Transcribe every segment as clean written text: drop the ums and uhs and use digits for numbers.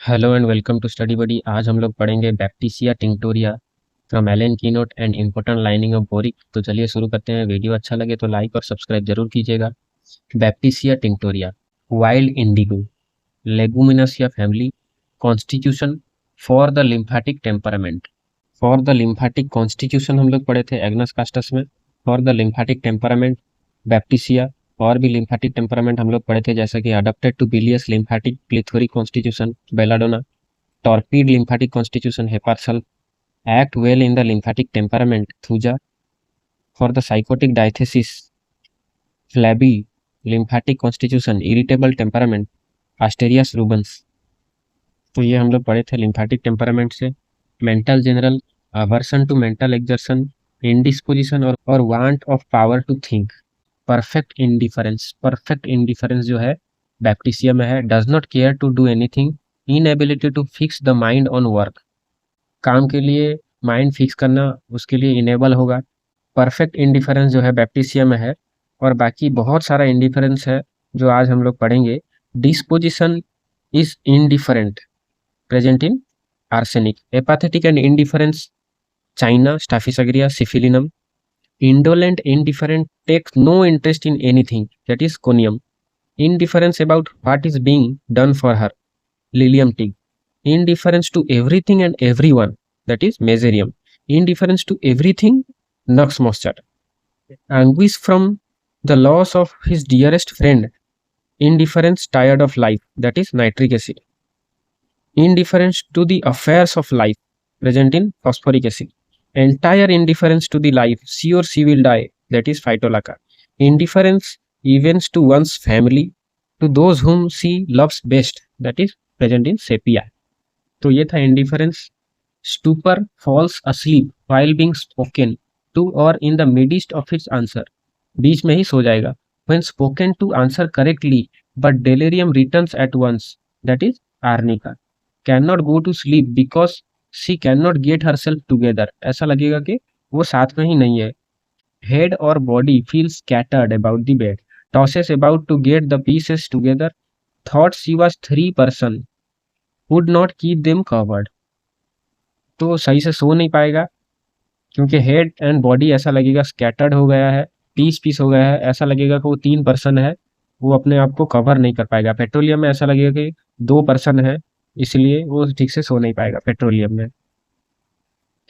Hello and welcome to study buddy. आज हम लोग पढ़ेंगे Baptisia tinctoria from Allen keynote and important lining of Boericke. तो चलिए शुरू करते हैं। वीडियो अच्छा लगे तो लाइक और सब्सक्राइब जरूर कीजिएगा। Baptisia tinctoria, wild indigo, Leguminosae family, constitution for the lymphatic temperament. For the lymphatic constitution हम लोग पढ़े थे एग्नस कास्टस में। For the lymphatic temperament Baptisia. और भी लिम्फेटिक टेम्परामेंट हम लोग पढ़े थे, जैसे कि adopted to bilious lymphatic plethoric constitution belladonna, torpid lymphatic constitution Heparcell, act well in the lymphatic temperament Thuja, for the psychotic diathesis flabby lymphatic constitution irritable temperament Asterias rubens। तो ये हम लोग पढ़े थे लिम्फेटिक टेम्परामेंट से। Mental general, aversion to mental exertion, indisposition और want of power to think, perfect indifference. Perfect indifference जो है बैप्टिसिया में है। Does not care to do anything, inability to fix the mind on work. काम के लिए mind fix करना उसके लिए इनेबल होगा। परफेक्ट इंडिफरेंस जो है बैप्टिसिया में है। और बाकी बहुत सारा इंडिफरेंस है जो आज हम लोग पढ़ेंगे। Disposition is indifferent, present in arsenic. Apathetic and indifference china, staphisagria, syphilinum. Indolent indifferent takes no interest in anything, that is conium. Indifference about what is being done for her, lilium tig. Indifference to everything and everyone, that is Meserium. Indifference to everything, Nux mostert. Anguish from the loss of his dearest friend. Indifference tired of life, that is nitric acid. Indifference to the affairs of life, present in phosphoric acid. Entire indifference to the life, she or she will die, that is phytolacca. Indifference even to one's family, to those whom she loves best, that is present in sepia. तो ये था indifference. Stupor, falls asleep while being spoken to और in the midst of its answer, बीच में ही सो जाएगा। When spoken to answer correctly but delirium returns at once, that is arnica. Can not go to sleep because she can not get herself together, ऐसा लगेगा कि वो साथ में ही नहीं है। हेड और body feel scattered about the bed, tosses about to get the pieces together, thought she was 3 person, would not keep them covered. तो सही से सो नहीं पाएगा क्योंकि हेड एंड बॉडी ऐसा लगेगा स्कैटर्ड हो गया है, पीस पीस हो गया है। ऐसा लगेगा कि वो 3 पर्सन है, वो अपने आप को कवर नहीं कर पाएगा। पेट्रोलियम में ऐसा लगेगा कि 2 पर्सन है, इसलिए वो ठीक से सो नहीं पाएगा पेट्रोलियम में।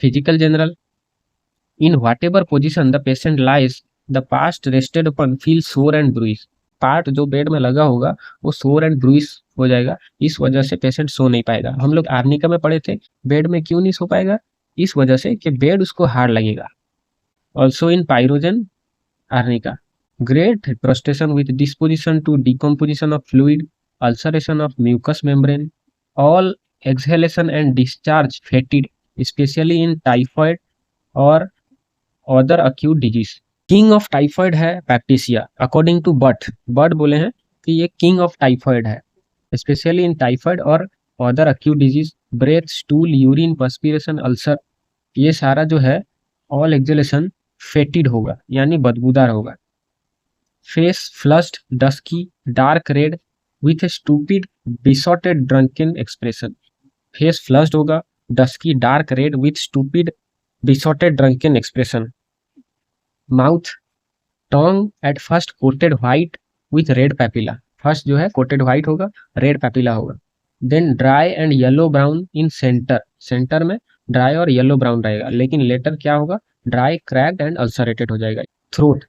Physical general, in what ever position the patient lies the past rested upon feel सोर एंड ब्रूइज। पार्ट जो बेड में लगा होगा वो सोर एंड ब्रूइज हो जाएगा, इस वजह से पेशेंट सो नहीं पाएगा। हम लोग आर्निका में पढ़े थे बेड में क्यों नहीं सो पाएगा, इस वजह से कि बेड उसको हार्ड लगेगा। Also in pyrogen arnica, great prostration with disposition to decomposition of fluid, ulceration of mucous membrane, all exhalation and discharge fetid, specially in typhoid और other acute disease. King of typhoid है baptisia according to but बोले हैं कि ये king of typhoid है, specially in typhoid और other acute disease. Breath, stool, urine, perspiration, ulcer, ये सारा जो है ऑल एक्सहेलेशन फेटिड होगा यानी बदबूदार होगा। Face flushed, dusky, dark red with a stupid besotted drunken expression. Face flushed होगा, dusky, dark red with stupid besotted drunken expression. Mouth, tongue at first coated white with red papilla, first जो है coated white होगा, red papilla होगा। Then dry and yellow brown in centre, centre में dry और yellow brown रहेगा, लेकिन letter क्या होगा, ड्राई, क्रैक्ड एंड अल्सरेटेड हो जाएगा। Throat,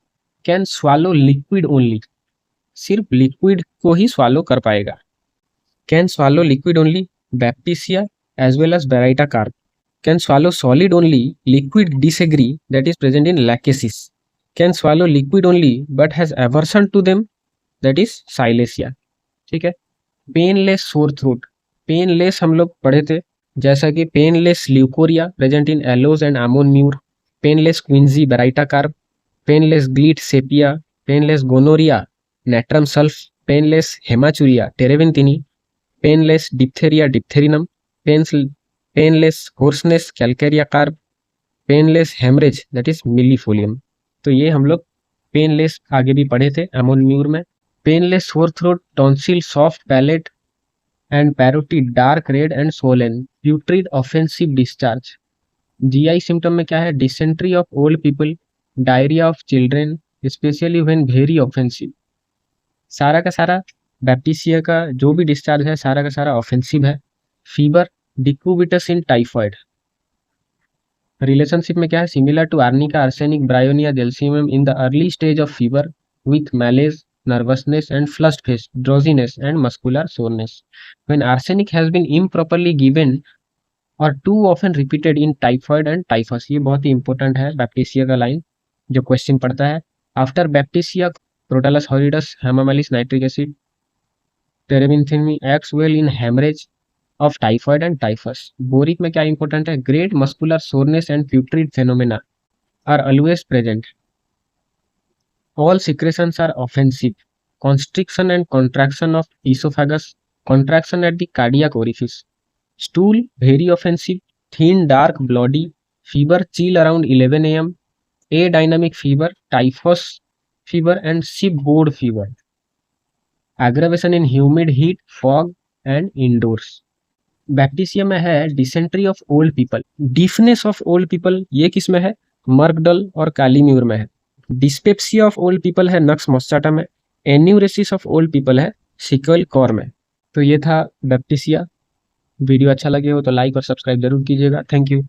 can swallow liquid only, सिर्फ लिक्विड को ही स्वालो कर पाएगा। Can swallow liquid only Baptisia as well as Baryta carb. Can swallow solid only, liquid disagree, that is present in lachesis. Can swallow liquid only but has aversion to them, that is silesia। ठीक है। Painless sore throat, painless हम लोग पढ़े थे, जैसा कि painless leucorrhoea present in aloes and ammon mur, painless quinsy baryta carb, painless gleet sepia, painless gonorrhoea natrum sulph, painless haematuria terebinthinae, painless diphtheria diphtherinum, painless hoarseness calcarea carb, painless haemorrhage that is millefolium. तो ये हम लोग painless आगे भी पढ़े थे ammon mur में। Painless sore throat, tonsil, soft palate, and parotid dark red and swollen, putrid offensive discharge. GI symptom में क्या है, dysentery of old people, diarrhoea of children specially when very offensive. सारा का सारा बैप्टीसिया का जो भी डिस्चार्ज है सारा का सारा ऑफेंसिव है। Fever, decubitus in typhoid. Relationship में क्या है, similar to arnica, arsenic, bryonia, gelsemium in the early stage of fever with malaise, nervousness and flushed face, drowsiness and muscular soreness. When arsenic has been improperly given or too often repeated in typhoid and typhus, ये बहुत ही important है baptisia का line जो question पढ़ता है। After baptisia, crotalus horridus, hamamelis nitric acid, terebinthina acts well in haemorrhage of typhoid and typhus. Boericke में क्या इंपॉर्टेंट है, great muscular soreness and putrid phenomena are always present. All secretions are offensive. Constriction and contraction of esophagus, contraction at the cardiac orifice. Stool, very offensive. Thin, dark, bloody. Fever, chill around 11 a.m. Adynamic fever, typhus fever, and shipboard fever. Aggravation in humid heat, fog, and indoors. Baptisia में है dysentery of old people, deafness of old people, ये किस में है, मर्कडल और कालीम्यूर में है। Dyspepsia of old people है नक्स मोस्टाटा में। एन्यूरेसिस ऑफ ओल्ड पीपल है सिक्वल कॉर में। तो ये था बैप्टीसिया। वीडियो अच्छा लगे हो तो लाइक और सब्सक्राइब जरूर कीजिएगा। Thank you.